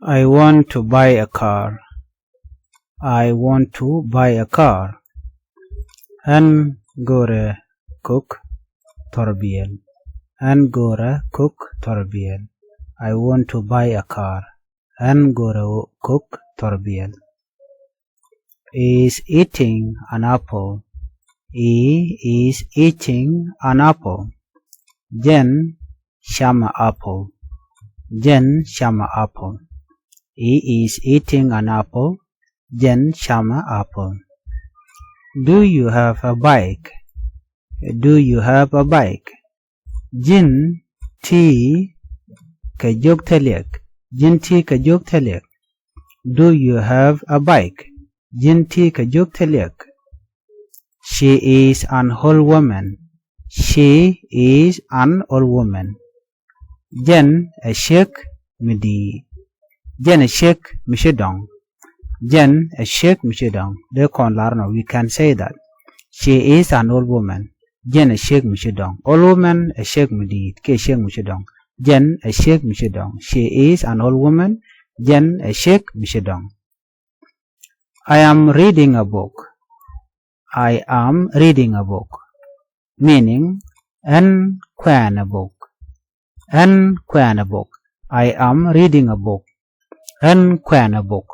I want to buy a car. I want to buy a car. An gore cook torbiel. An gore cook torbiel. I want to buy a car. An gore cook torbiel. Is eating an apple. He is eating an apple. Jen shama apple. Jen shama apple. He is eating an apple. Jen shama apple. Do you have a bike? Do you have a bike? Jin ti kajok telek. Jin ti kajok telek. Do you have a bike? Jin ti kajok telek. She is an old woman. She is an old woman. Jen a sheikh midi. Jen a sheikh mishidong. Jen a sheikh mishidong. We can say that. She is an old woman. Jen a sheikh mishidong. Old woman a sheikh midi. Ke sheikh mishidong. Jen a sheikh mishidong. She is an old woman. Jen a sheikh mishidong. I am reading a book. I am reading a book. Meaning, an kwan a book. An kwan a book. I am reading a book. An kwan a book.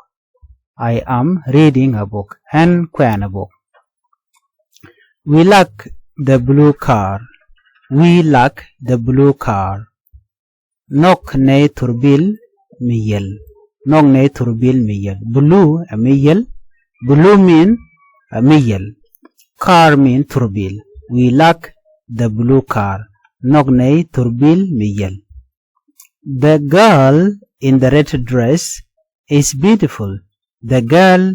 I am reading a book. An kwan a book. We like the blue car. We like the blue car. Nok ne turbil miyel. Nok ne turbil miyel. Blue a miyel. Blue mean a miyel. Car mean turbil. We like the blue car. Nogne turbil miyel. The girl in the red dress is beautiful. The girl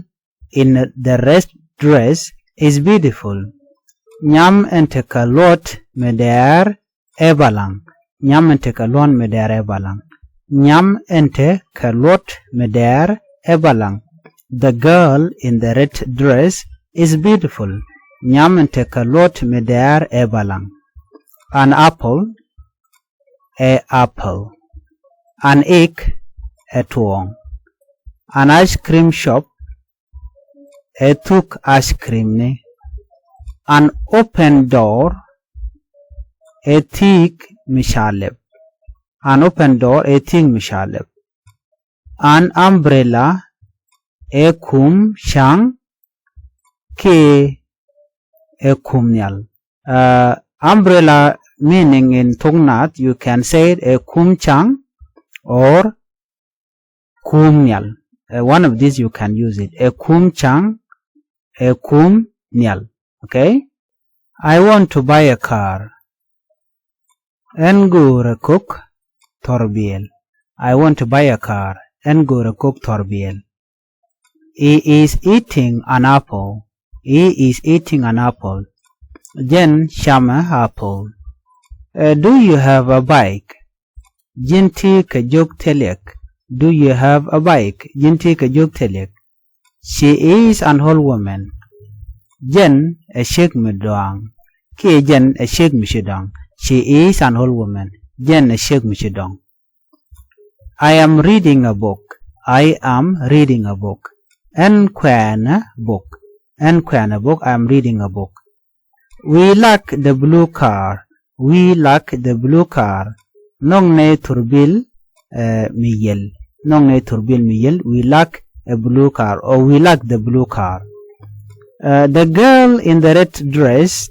in the red dress is beautiful. Nyam ente kalot meder ebalang. Nyam ente kalon meder ebalang. Nyam ente kalot meder ebalang. The girl in the red dress is beautiful. Nyam ente kalot meder ebalang. An apple, a apple. An egg, a tuong. An ice cream shop, a tuk ice cream ne. An open door, a thick mishaleb. An open door, a thick mishaleb. An umbrella, a kum shang, ke a kumnyal. Umbrella meaning in Thok Nath, you can say it a kum chang or kumnyal. One of these you can use it. A kum chang, a kum nyal. Okay? I want to buy a car. Engur cook torbiel. I want to buy a car. Engur cook torbiel. He is eating an apple. He is eating an apple. Jen shama apple. Do you have a bike? Jinti kajok telek. Do you have a bike? Jinti kajok telek. She is an old woman. Jen a sheikh midong. Ki jen a sheikh mishidong. She is an old woman. Jen a sheikh mishidong. I am reading a book. I am reading a book. En kwana book. En kwana book. I am reading a book. We like the blue car. We like the blue car. Nongne turbil miyel. Nongne turbil miyel. We like a blue car, or we like the blue car. The girl in the red dress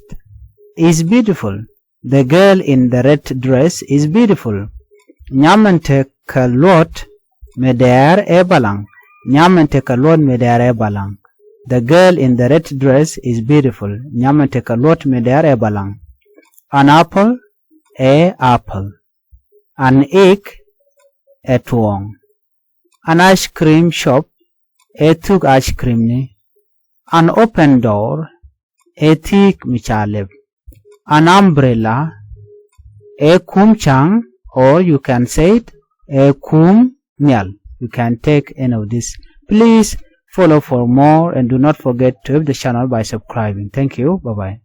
is beautiful. The girl in the red dress is beautiful. Nyamante kalot meder ebalang. Nyamante kalot meder ebalang. The girl in the red dress is beautiful. Nyamante kalot meder ebalang. An apple, a apple. An egg, a tuong. An ice cream shop, a tuk ice cream ne. An open door, a thick michaleb. An umbrella, a kum chang, or you can say it, a kum nyal. You can take any of this. Please follow for more and do not forget to help the channel by subscribing. Thank you. Bye-bye.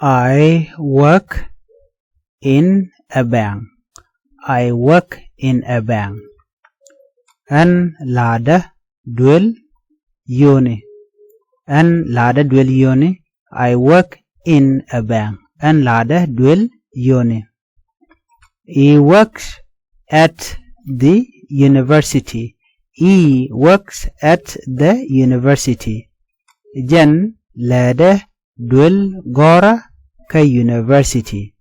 I work in a bank. I work in a bank. An lada dual yoni. An lada dual yoni. I work in a bank. An lada dual yoni. He works at the university. He works at the university. Jan lada dual gora ka university.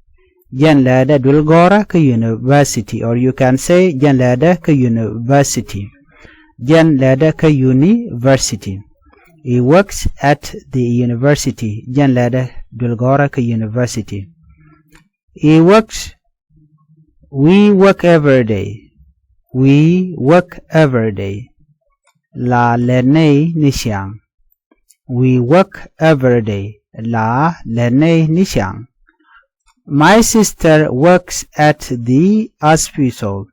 Jan lada dual gora ka university, or you can say Jan lada ka university. Jan lada ka university. He works at the university. Jan lada dual gora ka university. He works. We work every day. We work every day. La lene nishang. We work every day. La lene nishang. My sister works at the hospital.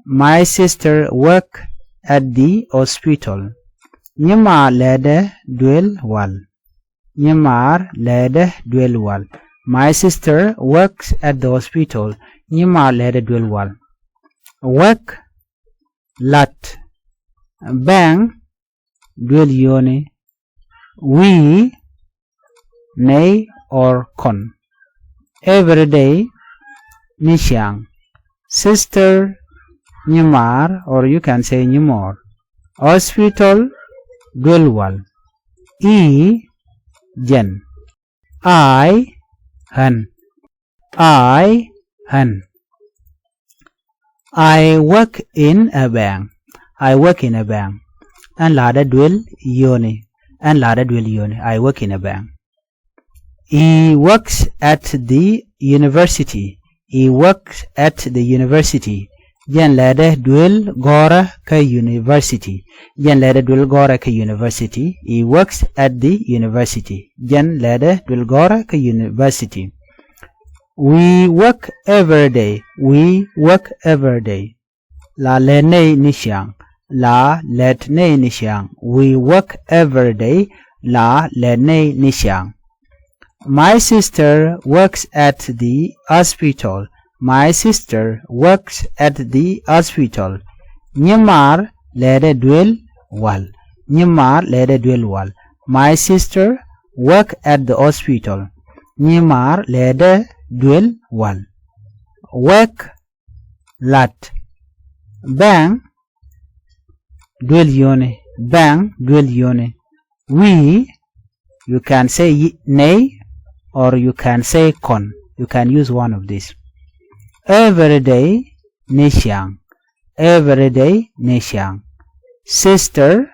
My sister works at the hospital. Nyama lede duel wal. Nyamar lede duel wal. My sister works at the hospital. Nyama lede duel wal. Work lat. Bang duel yoni. We nay or con. Every day nishang. Sister nyamar, or you can say nyamor. Hospital duel wal. E jen. I han. I han. I work in a bank. I work in a bank. And lada duel yoni. And lada duel yoni. I work in a bank. He works at the university. He works at the university. Jan lada duel gora ka university. Jan lada duel gora ka university. He works at the university. Jan lada duel gora ka university. We work every day. We work every day. La lene nishang. La letne nishang. We work every day. La lene nishang. My sister works at the hospital. My sister works at the hospital. Nyamar lede duel wal. Nyamar lede duel wal. My sister works at the hospital. Nyamar lede duel wal. Work lat. Bang duel yoni. Bang duel yoni. We, you can say nay, or you can say con. You can use one of these. Every day nishang. Every day nishang. Sister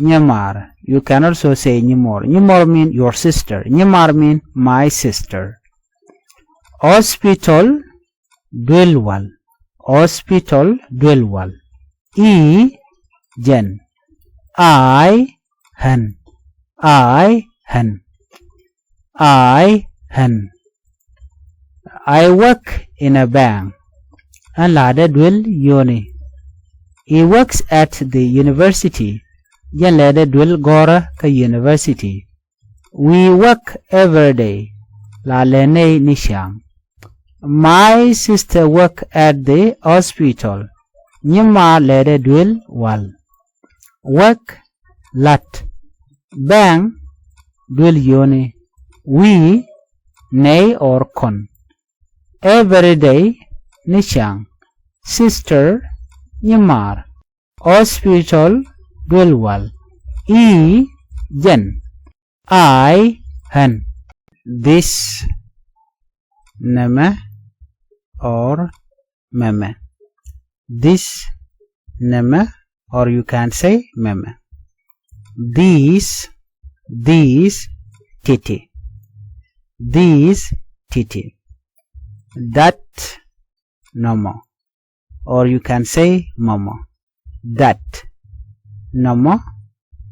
nyamar. You can also say nyamor. Nyamor mean your sister. Nyamar mean my sister. Hospital duel wal. Hospital duel wal. E jen. I han. I han. I han. I work in a bank. And lada duel yoni. He works at the university. Jan lada duel gora ka university. We work every day. La lene nishang. My sister work at the hospital. Nyama lada duel wal. Work lat. Bang duel yoni. We nay or con. Every day nishang. Sister nyamar. Hospital duel wal. E jen. I han. This nama or meme. This nama, or you can say meme. These titi. These titi. That nomo, or you can say momo. That nomo,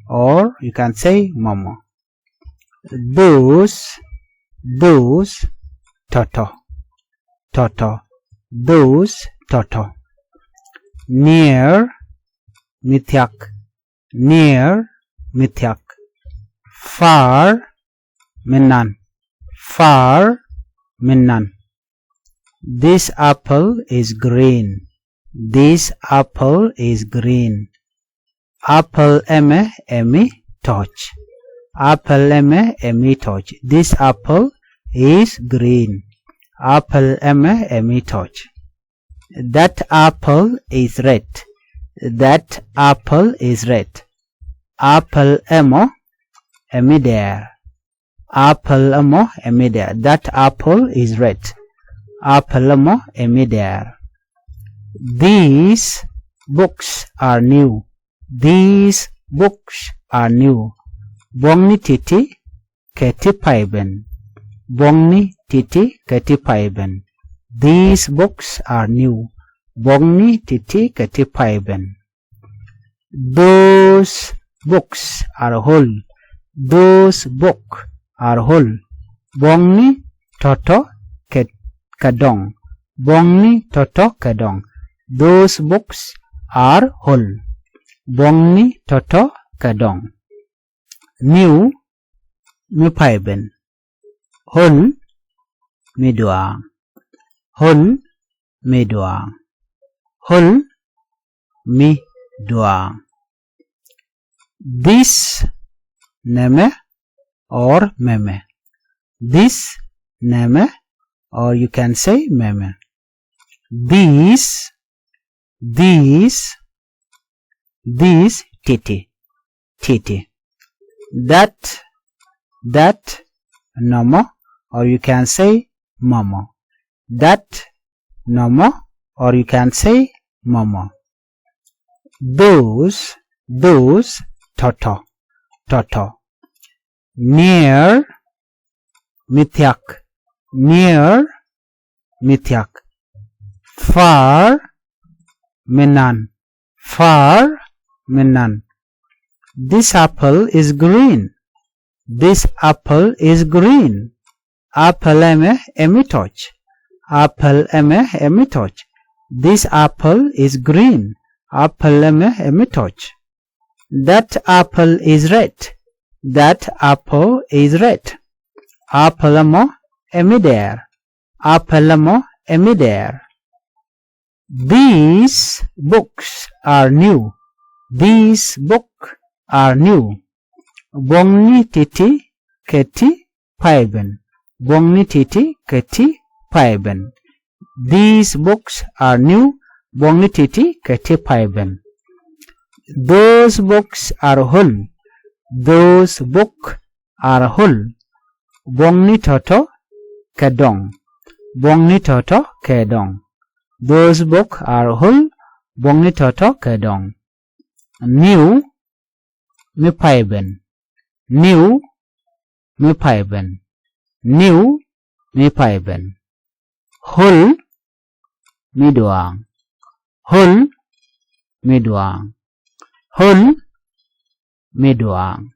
or you can say momo. Those toto. Those toto. Near mithyak. Near mithyak. Far minnan. Far minnan. This apple is green. This apple is green. Apple emi touch. Apple emi touch. This apple is green. Apple emi touch. That apple is red. That apple is red. Apple emi there. Apple emi there. That apple is red. Apple emi there. These books are new. These books are new. Bongni titi keti paiben. Bongni titi keti paiben. These books are new. Bongni titi keti paiben. Those books are whole. Those books are whole. Bongni toto kadong. Bongni toto kadong. Those books are whole. Bongni toto kadong. New mi paiben. Whole mi duang. Whole mi duang. Whole mi duang. This neme or meme. This neme or you can say meme. These titi. That nomo or you can say momo. That nomo or you can say momo. Those toto. Near mithyak. Near mithyak. Far minan. Far minan. This apple is green. This apple is green. Apple emi touch. Apple emi touch. This apple is green. Apple emi touch. That apple is red. That apple is red. Apple emi there. Apple emi there. These books are new. These books are new. Bongni titi keti paiben. Bongni titi keti paiben. These books are new. Bongni titi keti paiben. Those books are whole. Those books are whole. Bongni toto kedong. Bongni toto kedong. Those books are whole. Bongni toto kedong. New mi paiben. New mi paiben. New mi paiben. Whole mi duang. Whole mi duang. Whole mi duang.